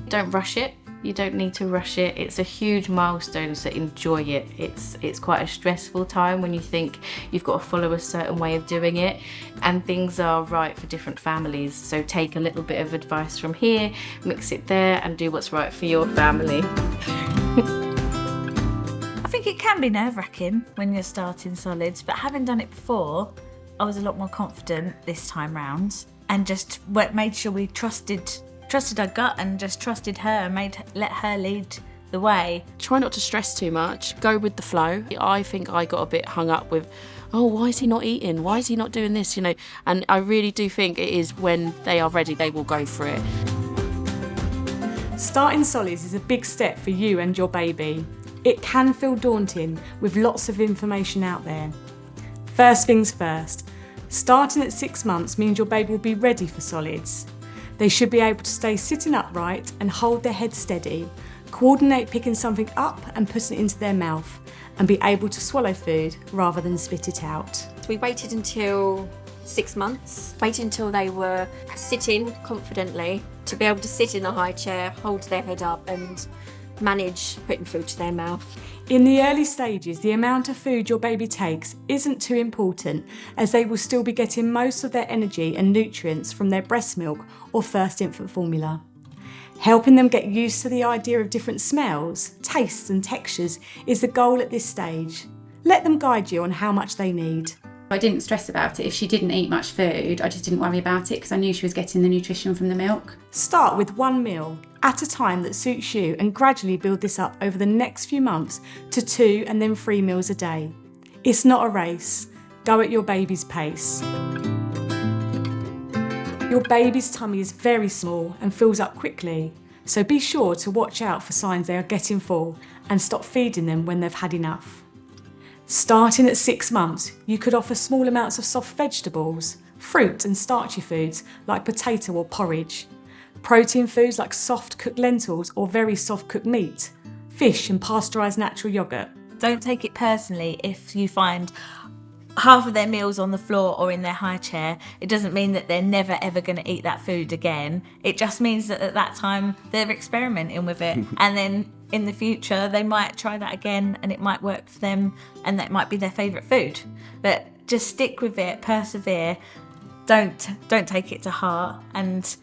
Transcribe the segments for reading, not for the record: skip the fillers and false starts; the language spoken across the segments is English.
Don't rush it. You don't need to rush it. It's a huge milestone, so enjoy it. It's quite a stressful time when you think you've got to follow a certain way of doing it, and things are right for different families. So take a little bit of advice from here, mix it there, and do what's right for your family. I think it can be nerve-wracking when you're starting solids, but having done it before, I was a lot more confident this time round, and just made sure we trusted our gut and just trusted her and let her lead the way. Try not to stress too much, go with the flow. I think I got a bit hung up with, oh, why is he not eating? Why is he not doing this? And I really do think it is when they are ready, they will go for it. Starting solids is a big step for you and your baby. It can feel daunting with lots of information out there. First things first, starting at 6 months means your baby will be ready for solids. They should be able to stay sitting upright and hold their head steady, coordinate picking something up and putting it into their mouth, and be able to swallow food rather than spit it out. So we waited until 6 months, waited until they were sitting confidently to be able to sit in a high chair, hold their head up and manage putting food to their mouth. In the early stages, the amount of food your baby takes isn't too important, as they will still be getting most of their energy and nutrients from their breast milk or first infant formula. Helping them get used to the idea of different smells, tastes and textures is the goal at this stage. Let them guide you on how much they need. I didn't stress about it. If she didn't eat much food, I just didn't worry about it because I knew she was getting the nutrition from the milk. Start with 1 meal at a time that suits you and gradually build this up over the next few months to 2 and then 3 meals a day. It's not a race. Go at your baby's pace. Your baby's tummy is very small and fills up quickly, so be sure to watch out for signs they are getting full and stop feeding them when they've had enough. Starting at 6 months, you could offer small amounts of soft vegetables, fruit and starchy foods like potato or porridge, protein foods like soft cooked lentils or very soft cooked meat, fish and pasteurised natural yoghurt. Don't take it personally if you find half of their meals on the floor or in their high chair. It doesn't mean that they're never ever going to eat that food again. It just means that at that time they're experimenting with it, and then in the future they might try that again and it might work for them and that might be their favourite food. But just stick with it, persevere, don't take it to heart and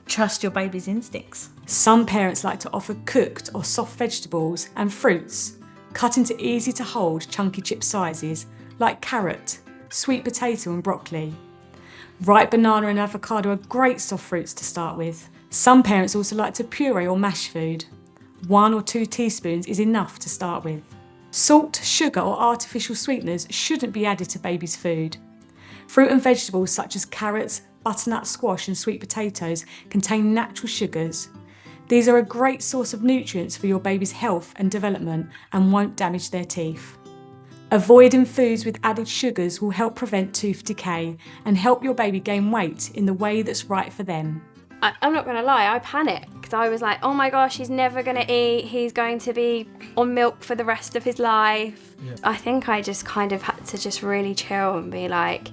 trust your baby's instincts. Some parents like to offer cooked or soft vegetables and fruits, cut into easy to hold chunky chip sizes like carrot, sweet potato and broccoli. Ripe banana and avocado are great soft fruits to start with. Some parents also like to puree or mash food. 1 or 2 teaspoons is enough to start with. Salt, sugar or artificial sweeteners shouldn't be added to baby's food. Fruit and vegetables such as carrots, butternut squash and sweet potatoes contain natural sugars. These are a great source of nutrients for your baby's health and development and won't damage their teeth. Avoiding foods with added sugars will help prevent tooth decay and help your baby gain weight in the way that's right for them. I'm not going to lie, I panicked. I was like, oh my gosh, he's never going to eat. He's going to be on milk for the rest of his life. Yeah. I think I just kind of had to just really chill and be like,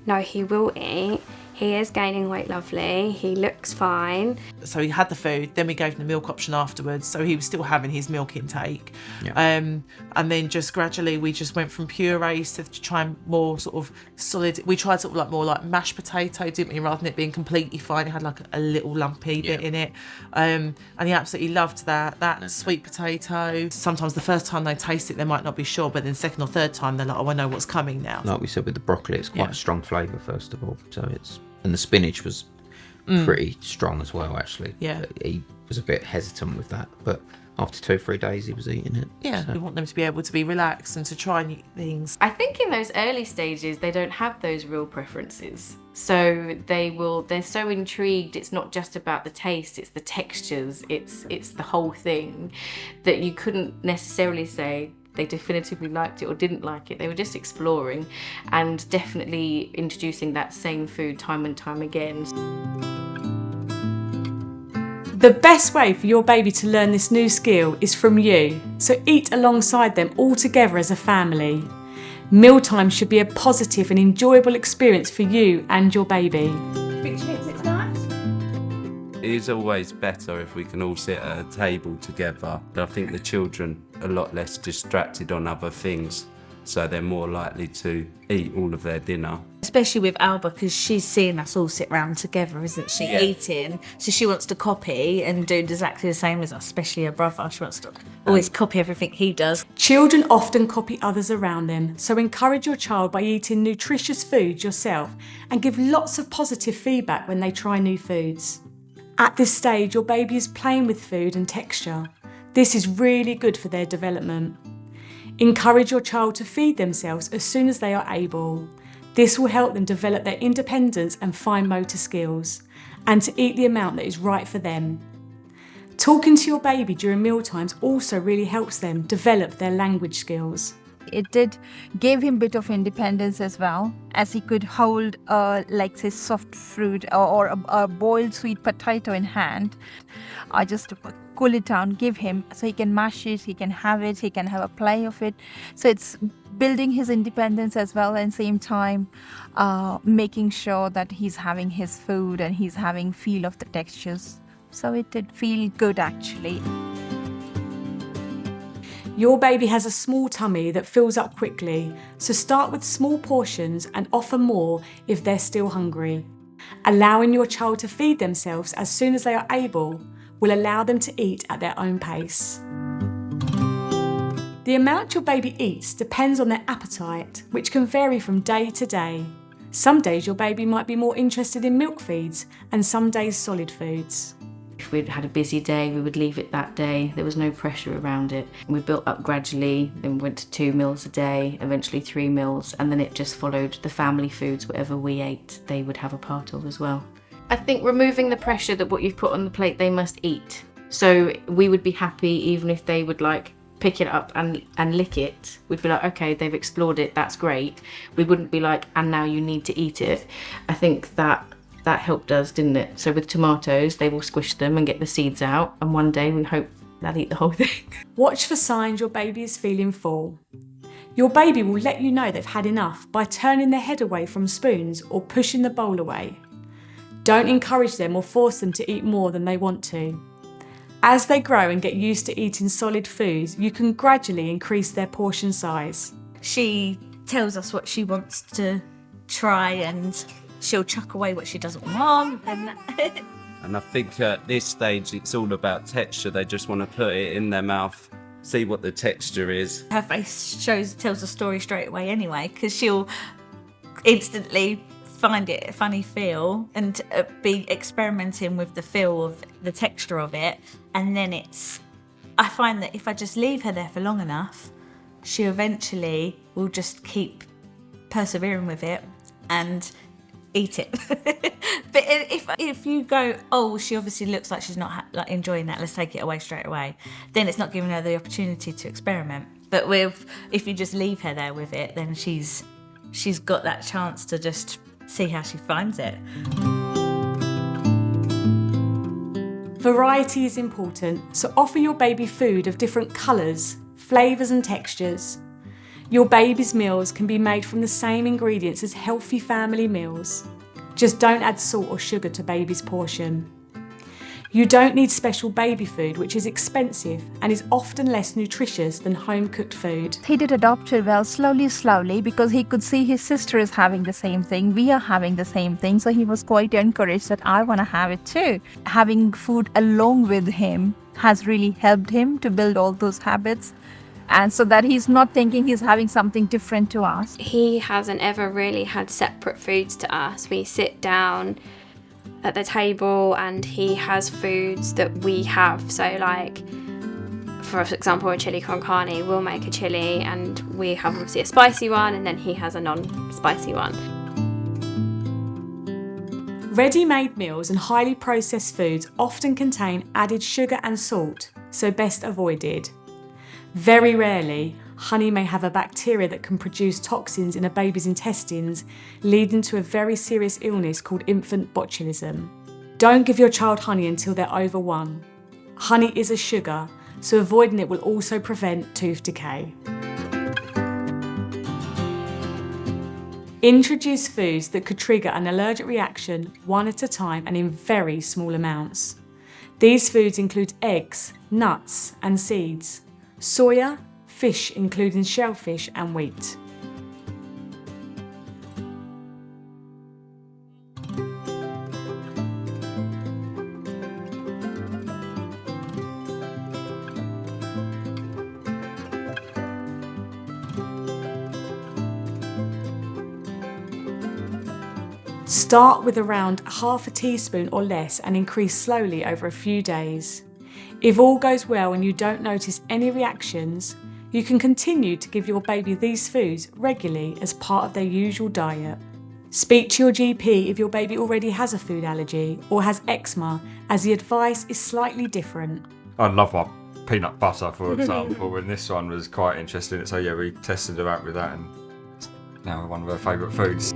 no, he will eat. He is gaining weight lovely, he looks fine. So he had the food, then we gave him the milk option afterwards, so he was still having his milk intake. Yeah. And then just gradually we just went from purees to try more sort of solid. We tried sort of like more like mashed potato, didn't we, rather than it being completely fine. It had like a little lumpy bit in it. And he absolutely loved that sweet potato. Sometimes the first time they taste it, they might not be sure, but then second or third time they're like, oh, I know what's coming now. Like we said with the broccoli, it's quite a strong flavour first of all, and the spinach was pretty strong as well, actually. Yeah. But he was a bit hesitant with that, but after 2 or 3 days he was eating it. Yeah, so we want them to be able to be relaxed and to try new things. I think in those early stages they don't have those real preferences, so they're so intrigued. It's not just about the taste, it's the textures, it's the whole thing, that you couldn't necessarily say they definitively liked it or didn't like it. They were just exploring and definitely introducing that same food time and time again. The best way for your baby to learn this new skill is from you, so eat alongside them all together as a family. Mealtime should be a positive and enjoyable experience for you and your baby. It's nice. It is always better if we can all sit at a table together. I think the children are a lot less distracted on other things, so they're more likely to eat all of their dinner. Especially with Alba, because she's seeing us all sit round together, isn't she, eating? So she wants to copy and do exactly the same as us, especially her brother. She wants to always copy everything he does. Children often copy others around them, so encourage your child by eating nutritious foods yourself and give lots of positive feedback when they try new foods. At this stage, your baby is playing with food and texture. This is really good for their development. Encourage your child to feed themselves as soon as they are able. This will help them develop their independence and fine motor skills, and to eat the amount that is right for them. Talking to your baby during mealtimes also really helps them develop their language skills. It did give him a bit of independence as well, as he could hold like say soft fruit or a boiled sweet potato in hand. I just cool it down, give him so he can mash it, he can have it, he can have a play of it. So it's building his independence as well, and same time making sure that he's having his food and he's having feel of the textures. So it did feel good actually. Your baby has a small tummy that fills up quickly, so start with small portions and offer more if they're still hungry. Allowing your child to feed themselves as soon as they are able will allow them to eat at their own pace. The amount your baby eats depends on their appetite, which can vary from day to day. Some days your baby might be more interested in milk feeds and some days solid foods. If we'd had a busy day, we would leave it that day. There was no pressure around it. We built up gradually, then went to 2 meals a day, eventually 3 meals, and then it just followed the family foods. Whatever we ate, they would have a part of as well. I think removing the pressure that what you've put on the plate, they must eat. So we would be happy even if they would like pick it up and lick it. We'd be like, okay, they've explored it, that's great. We wouldn't be like, and now you need to eat it. I think that helped us, didn't it? So with tomatoes, they will squish them and get the seeds out, and one day we hope they'll eat the whole thing. Watch for signs your baby is feeling full. Your baby will let you know they've had enough by turning their head away from spoons or pushing the bowl away. Don't encourage them or force them to eat more than they want to. As they grow and get used to eating solid foods, you can gradually increase their portion size. She tells us what she wants to try and she'll chuck away what she doesn't want. And I think at this stage it's all about texture. They just want to put it in their mouth, see what the texture is. Her face tells the story straight away anyway, because she'll instantly find it a funny feel and be experimenting with the feel of the texture of it. And then I find that if I just leave her there for long enough, she eventually will just keep persevering with it and eat it. But if you go, oh, she obviously looks like she's not enjoying that, let's take it away straight away, then it's not giving her the opportunity to experiment. But if you just leave her there with it, then she's got that chance to just see how she finds it. Variety is important, so offer your baby food of different colours, flavours and textures. Your baby's meals can be made from the same ingredients as healthy family meals. Just don't add salt or sugar to baby's portion. You don't need special baby food, which is expensive and is often less nutritious than home-cooked food. He did adopt it well, slowly, because he could see his sister is having the same thing, we are having the same thing, so he was quite encouraged that I want to have it too. Having food along with him has really helped him to build all those habits, and so that he's not thinking he's having something different to us. He hasn't ever really had separate foods to us. We sit down at the table and he has foods that we have. So like, for example, a chili con carne, we'll make a chili and we have obviously a spicy one and then he has a non-spicy one. Ready-made meals and highly processed foods often contain added sugar and salt, so best avoided. Very rarely, honey may have a bacteria that can produce toxins in a baby's intestines, leading to a very serious illness called infant botulism. Don't give your child honey until they're over 1. Honey is a sugar, so avoiding it will also prevent tooth decay. Introduce foods that could trigger an allergic reaction one at a time and in very small amounts. These foods include eggs, nuts and seeds, soya, fish including shellfish and wheat. Start with around half a teaspoon or less and increase slowly over a few days. If all goes well and you don't notice any reactions, you can continue to give your baby these foods regularly as part of their usual diet. Speak to your GP if your baby already has a food allergy or has eczema, as the advice is slightly different. I love my peanut butter, for example, and this one was quite interesting. So yeah, we tested her out with that, and it's now one of her favourite foods.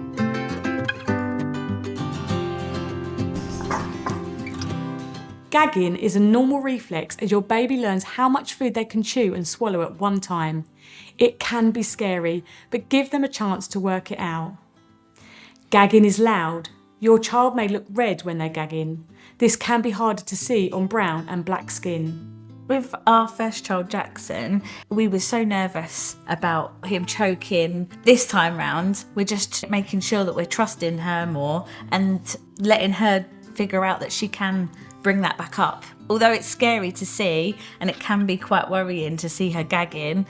Gagging is a normal reflex as your baby learns how much food they can chew and swallow at one time. It can be scary, but give them a chance to work it out. Gagging is loud. Your child may look red when they're gagging. This can be harder to see on brown and black skin. With our first child, Jackson, we were so nervous about him choking. This time round, we're just making sure that we're trusting her more and letting her figure out that she can bring that back up. Although it's scary to see and it can be quite worrying to see her gagging,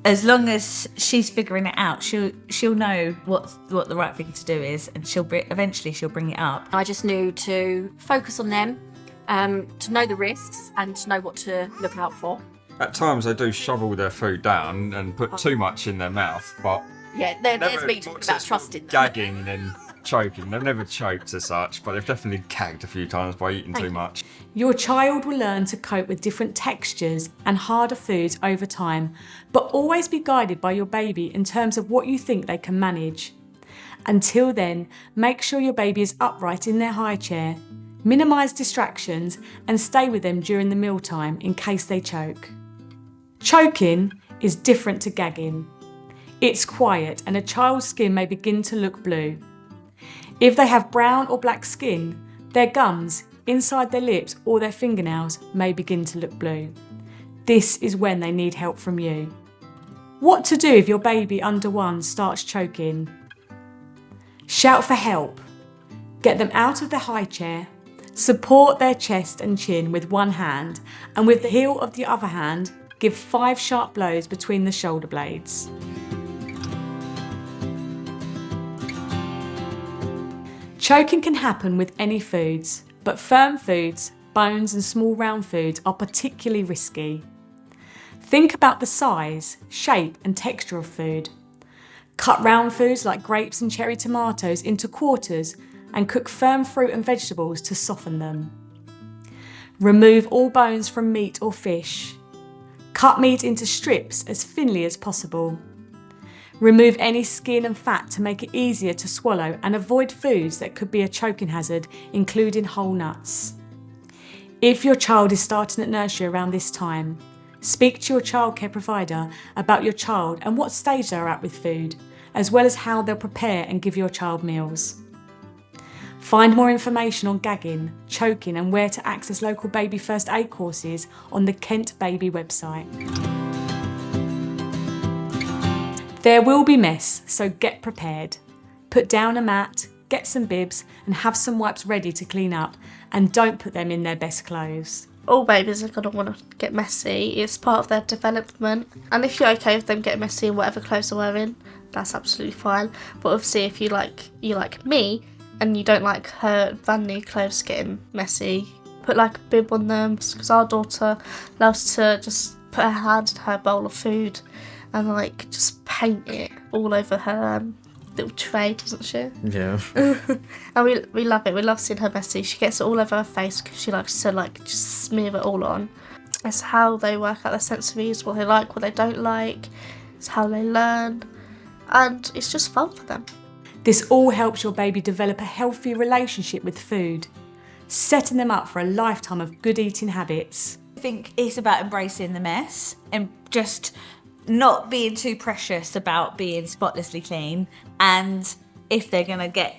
as long as she's figuring it out, she'll know what the right thing to do is, and eventually she'll bring it up. I just knew to focus on them, to know the risks and to know what to look out for. At times they do shovel their food down and put too much in their mouth, but Yeah, there's me talking about trusting them. gagging and choking. They've never choked as such, but they've definitely gagged a few times by eating too much. Your child will learn to cope with different textures and harder foods over time, but always be guided by your baby in terms of what you think they can manage. Until then, make sure your baby is upright in their high chair, minimise distractions and stay with them during the mealtime in case they choke. Choking is different to gagging. It's quiet and a child's skin may begin to look blue. If they have brown or black skin, their gums, inside their lips or their fingernails may begin to look blue. This is when they need help from you. What to do if your baby under 1 starts choking? Shout for help. Get them out of their high chair. Support their chest and chin with one hand, and with the heel of the other hand, give 5 sharp blows between the shoulder blades. Choking can happen with any foods, but firm foods, bones and small round foods are particularly risky. Think about the size, shape and texture of food. Cut round foods like grapes and cherry tomatoes into quarters and cook firm fruit and vegetables to soften them. Remove all bones from meat or fish. Cut meat into strips as thinly as possible. Remove any skin and fat to make it easier to swallow and avoid foods that could be a choking hazard, including whole nuts. If your child is starting at nursery around this time, speak to your childcare provider about your child and what stage they're at with food, as well as how they'll prepare and give your child meals. Find more information on gagging, choking and where to access local baby first aid courses on the Kent Baby website. There will be mess, so get prepared. Put down a mat, get some bibs and have some wipes ready to clean up, and don't put them in their best clothes. All babies are going to want to get messy. It's part of their development, and if you're okay with them getting messy in whatever clothes they're wearing, that's absolutely fine. But obviously if you like me and you don't like her brand new clothes getting messy, put like a bib on them, because our daughter loves to just put her hand in her bowl of food and like just paint it all over her little tray, doesn't she? Yeah. And we love it. We love seeing her messy. She gets it all over her face because she likes to like just smear it all on. It's how they work out their sensories, what they like, what they don't like. It's how they learn, and it's just fun for them. This all helps your baby develop a healthy relationship with food, setting them up for a lifetime of good eating habits. I think it's about embracing the mess and just not being too precious about being spotlessly clean, and if they're going to get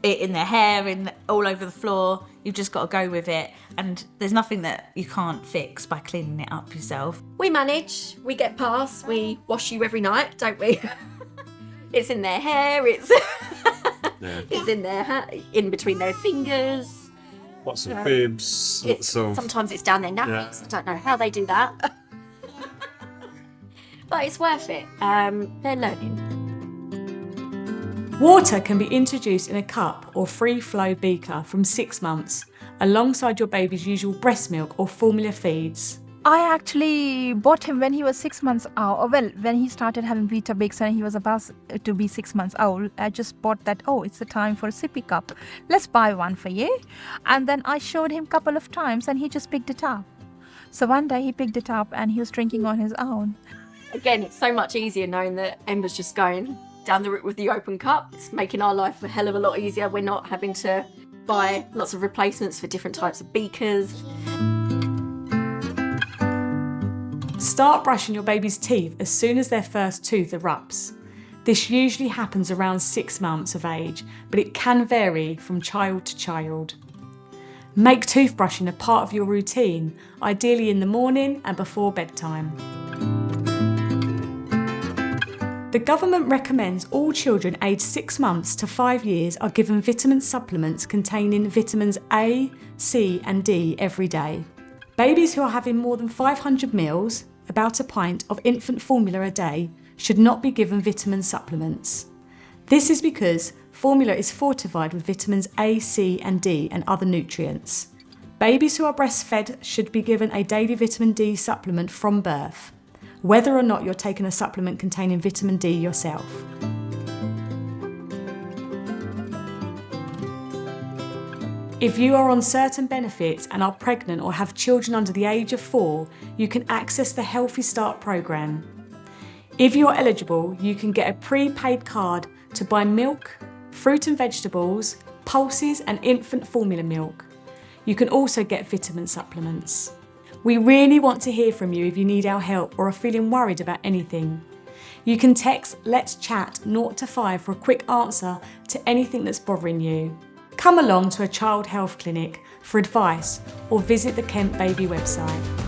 it in their hair and all over the floor, you've just got to go with it, and there's nothing that you can't fix by cleaning it up yourself. We manage, we get past, we wash you every night, don't we? It's in their hair, it's it's in their in between their fingers. Lots of bibs, lots of... Sometimes it's down their nappies. I don't know how they do that. But it's worth it. They're learning. Water can be introduced in a cup or free flow beaker from 6 months, alongside your baby's usual breast milk or formula feeds. I actually bought him when he was 6 months old. Well, when he started having Weetabix and he was about to be 6 months old, I just bought that, it's the time for a sippy cup. Let's buy one for you. And then I showed him a couple of times and he just picked it up. So one day he picked it up and he was drinking on his own. Again, it's so much easier knowing that Ember's just going down the route with the open cup. It's making our life a hell of a lot easier. We're not having to buy lots of replacements for different types of beakers. Start brushing your baby's teeth as soon as their first tooth erupts. This usually happens around 6 months of age, but it can vary from child to child. Make toothbrushing a part of your routine, ideally in the morning and before bedtime. The government recommends all children aged 6 months to 5 years are given vitamin supplements containing vitamins A, C and D every day. Babies who are having more than 500 ml, about a pint of infant formula a day, should not be given vitamin supplements. This is because formula is fortified with vitamins A, C and D and other nutrients. Babies who are breastfed should be given a daily vitamin D supplement from birth, whether or not you're taking a supplement containing vitamin D yourself. If you are on certain benefits and are pregnant or have children under the age of 4, you can access the Healthy Start programme. If you are eligible, you can get a prepaid card to buy milk, fruit and vegetables, pulses and infant formula milk. You can also get vitamin supplements. We really want to hear from you if you need our help or are feeling worried about anything. You can text Let's Chat 0 to 5 for a quick answer to anything that's bothering you. Come along to a child health clinic for advice or visit the Kent Baby website.